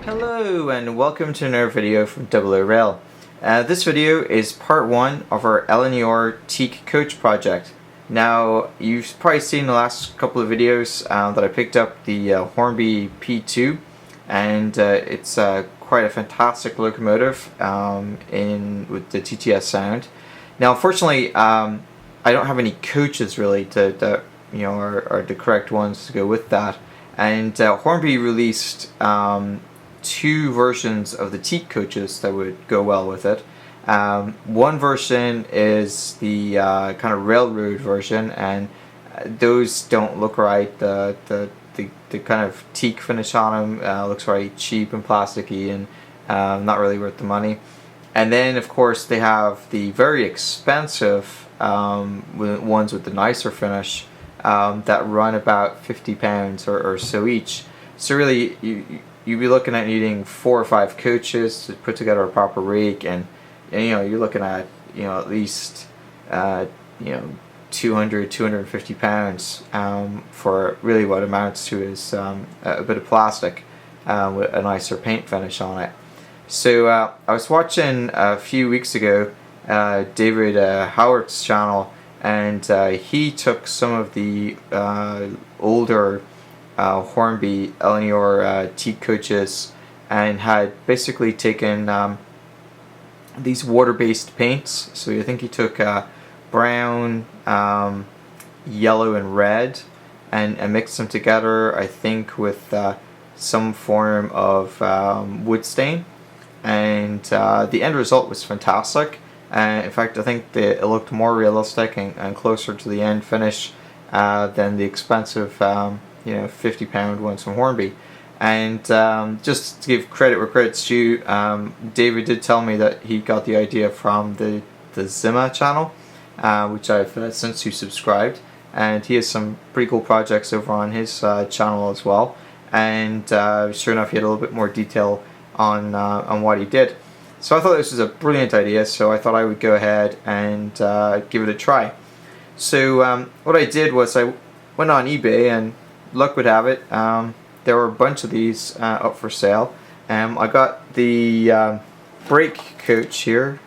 Hello and welcome to another video from oorail. This video is part 1 of our LNER Teak Coach Project. Now you've probably seen the last couple of videos that I picked up the Hornby P2, and it's quite a fantastic locomotive with the TTS sound. Now unfortunately I don't have any coaches really that are the correct ones to go with that, and Hornby released two versions of the Teak coaches that would go well with it. One version is the kind of railroad version, and those don't look right. The kind of teak finish on them looks very cheap and plasticky, and not really worth the money. And then of course they have the very expensive ones with the nicer finish that run about £50 or so each. So really you'd be looking at needing 4 or 5 coaches to put together a proper rake, and you're looking at at least 250 pounds for really what amounts to is a bit of plastic with a nicer paint finish on it. So I was watching a few weeks ago David Howarth's channel, and he took some of the older Hornby LNER Teak coaches and had basically taken these water-based paints. So I think he took brown, yellow, and red, and mixed them together, I think with some form of wood stain, and the end result was fantastic. In fact, I think it looked more realistic and closer to the end finish than the expensive £50 ones from Hornby. And just to give credit where credit's due, David did tell me that he got the idea from the TheZimma channel, which I've since subscribed, and he has some pretty cool projects over on his channel as well. And sure enough, he had a little bit more detail on what he did. So I thought this was a brilliant idea, so I thought I would go ahead and give it a try. So what I did was I went on eBay, and luck would have it, there were a bunch of these up for sale. I got the brake coach here,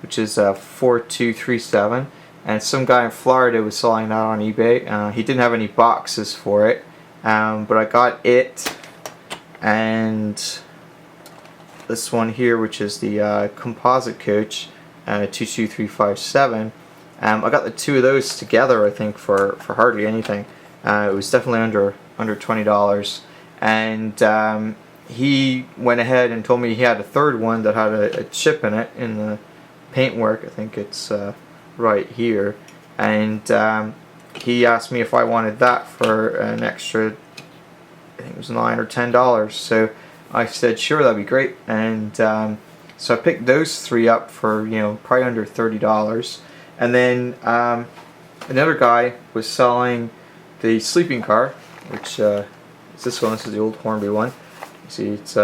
which is 4237, and some guy in Florida was selling that on eBay. He didn't have any boxes for it, but I got it, and this one here, which is the composite coach, 22357. I got the two of those together, I think, for hardly anything. It was definitely under $20, and he went ahead and told me he had a third one that had a chip in it in the paintwork. I think it's right here, and he asked me if I wanted that for an extra, I think it was $9 or $10. So I said sure, that'd be great, and so I picked those three up for probably under $30. And then another guy was selling the sleeping car, which is this one. This is the old Hornby one. You see, it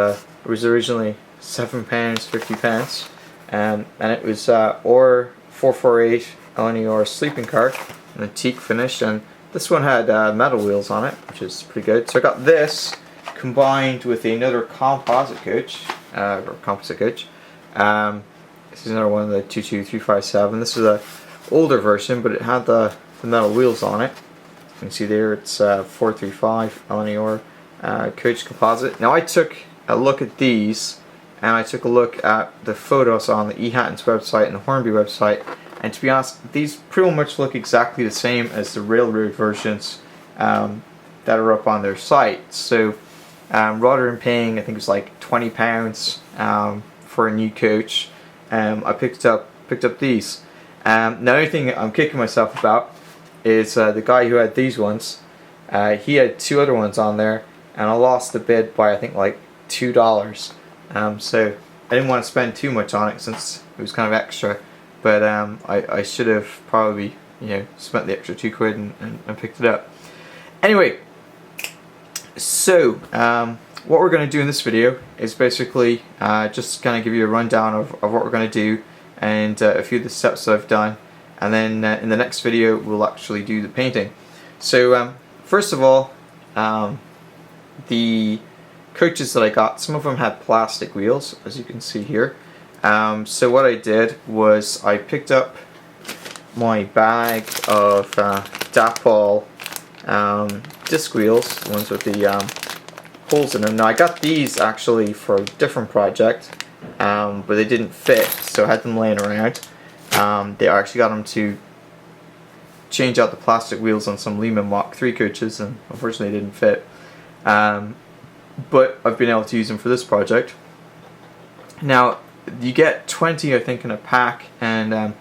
was originally £7.50, and it was or 448 LNER sleeping car in a teak finish, and this one had metal wheels on it, which is pretty good. So I got this combined with another composite coach, or composite coach. This is another one of the 22357. This is a older version, but it had the metal wheels on it. You can see there it's 435 LNER coach composite. Now I took a look at these, and I took a look at the photos on the eHatton's website and the Hornby website, and to be honest, these pretty much look exactly the same as the railroad versions that are up on their site. So rather than paying, I think it was like £20 for a new coach, I picked up these. Now the only thing I'm kicking myself about is the guy who had these ones. He had two other ones on there, and I lost the bid by I think like $2. So I didn't want to spend too much on it since it was kind of extra, but I should have probably spent the extra £2 and picked it up. Anyway, so what we're going to do in this video is basically just kind of give you a rundown of what we're going to do, and a few of the steps that I've done, and then in the next video we'll actually do the painting. So first of all, the coaches that I got, some of them had plastic wheels, as you can see here. So what I did was I picked up my bag of Dapol disc wheels, the ones with the holes in them. Now I got these actually for a different project, but they didn't fit, so I had them laying around. They actually got them to change out the plastic wheels on some Lehman Mach 3 coaches, and unfortunately they didn't fit. But I've been able to use them for this project. Now you get 20, I think, in a pack, and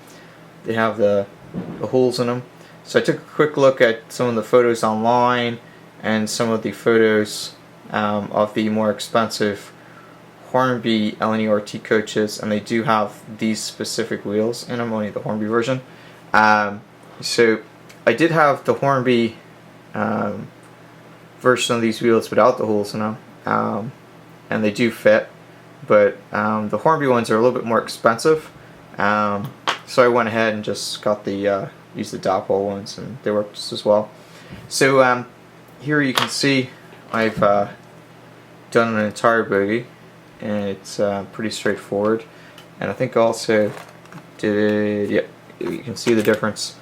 they have the holes in them. So I took a quick look at some of the photos online and some of the photos of the more expensive Hornby LNER Teak coaches, and they do have these specific wheels in them, only the Hornby version. So I did have the Hornby version of these wheels without the holes in them, and they do fit, but the Hornby ones are a little bit more expensive, so I went ahead and just got the used the Dapol ones, and they work just as well. So here you can see I've done an entire bogie, and it's pretty straightforward. And I think also did, yeah, you can see the difference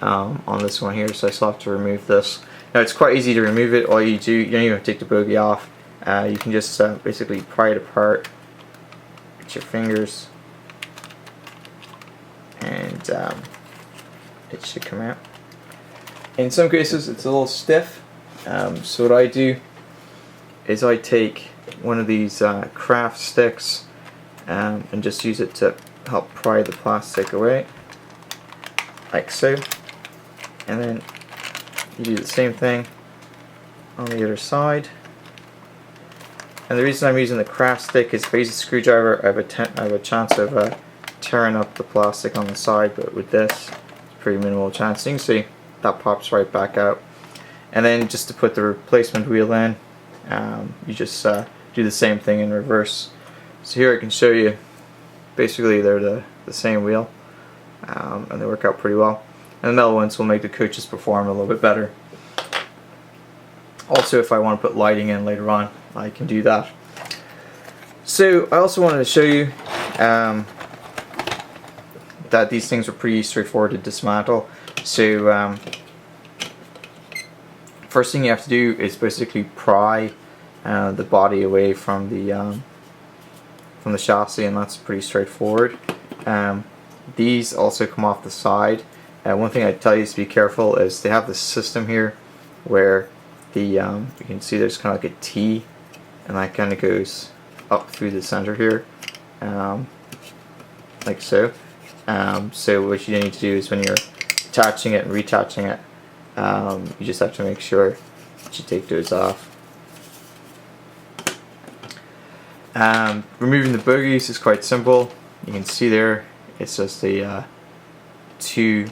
on this one here, so I still have to remove this. Now it's quite easy to remove it. All you do, you don't even take the bogie off. You can just basically pry it apart with your fingers, and it should come out. In some cases it's a little stiff, so what I do is I take one of these craft sticks and just use it to help pry the plastic away, like so, and then you do the same thing on the other side. And the reason I'm using the craft stick is if I use a screwdriver, I have a chance of tearing up the plastic on the side, but with this it's pretty minimal chance. You can see that pops right back out. And then just to put the replacement wheel in, you just do the same thing in reverse. So here I can show you, basically they're the same wheel, and they work out pretty well. And the metal ones will make the coaches perform a little bit better. Also, if I want to put lighting in later on, I can do that. So I also wanted to show you that these things are pretty straightforward to dismantle. So first thing you have to do is basically pry the body away from the chassis, and that's pretty straightforward. These also come off the side. One thing I'd tell you is to be careful is they have this system here where the you can see there's kind of like a T, and that kind of goes up through the center here, like so. So what you need to do is when you're attaching it and retaching it, you just have to make sure that you take those off. Removing the bogies is quite simple. You can see there it's just a two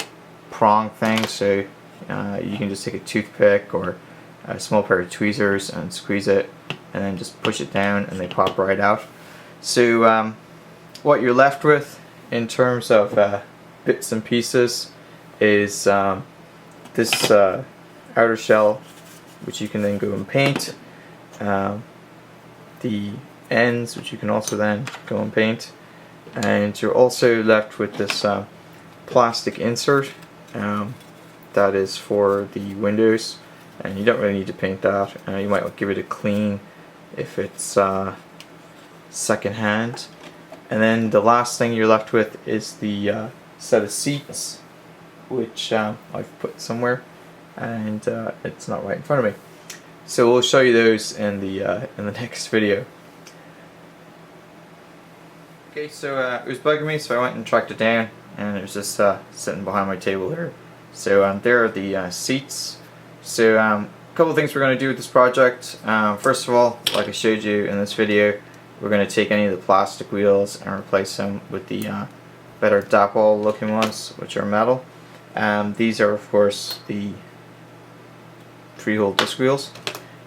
prong thing, so you can just take a toothpick or a small pair of tweezers and squeeze it, and then just push it down and they pop right out. So what you're left with in terms of bits and pieces is this outer shell, which you can then go and paint, the ends, which you can also then go and paint, and you're also left with this plastic insert that is for the windows, and you don't really need to paint that. You might give it a clean if it's second hand. And then the last thing you're left with is the set of seats, which I've put somewhere, and it's not right in front of me. So we'll show you those in the next video. Okay, so it was bugging me, so I went and tracked it down, and it was just sitting behind my table here. So there are the seats. So a couple of things we're going to do with this project. First of all, like I showed you in this video, we're going to take any of the plastic wheels and replace them with the better Dapol looking ones, which are metal. These are of course the 3-hole disc wheels.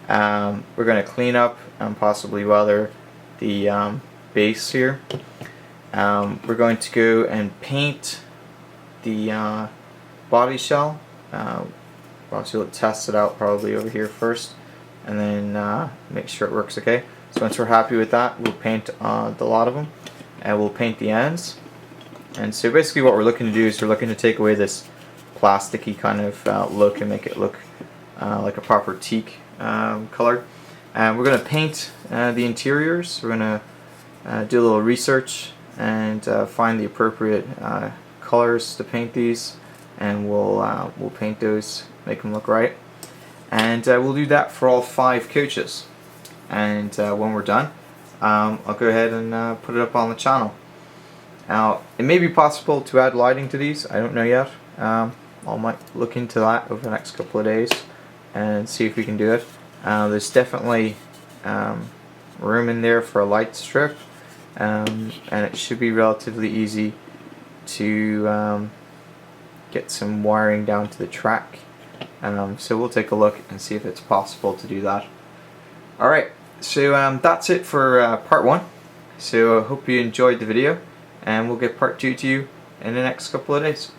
We're going to clean up and possibly weather the base here. We're going to go and paint the body shell. We'll test it out probably over here first, and then make sure it works okay. So once we're happy with that, we'll paint the lot of them, and we'll paint the ends. And so basically what we're looking to do is we're looking to take away this plasticky kind of look and make it look like a proper teak color. And we're going to paint the interiors. We're going to do a little research and find the appropriate colors to paint these, and we'll paint those, make them look right. And we'll do that for all 5 coaches. And when we're done, I'll go ahead and put it up on the channel. Now, it may be possible to add lighting to these. I don't know yet. I might look into that over the next couple of days and see if we can do it. There's definitely room in there for a light strip, and it should be relatively easy to get some wiring down to the track. So we'll take a look and see if it's possible to do that. Alright, so that's it for part 1. So I hope you enjoyed the video, and we'll get part 2 to you in the next couple of days.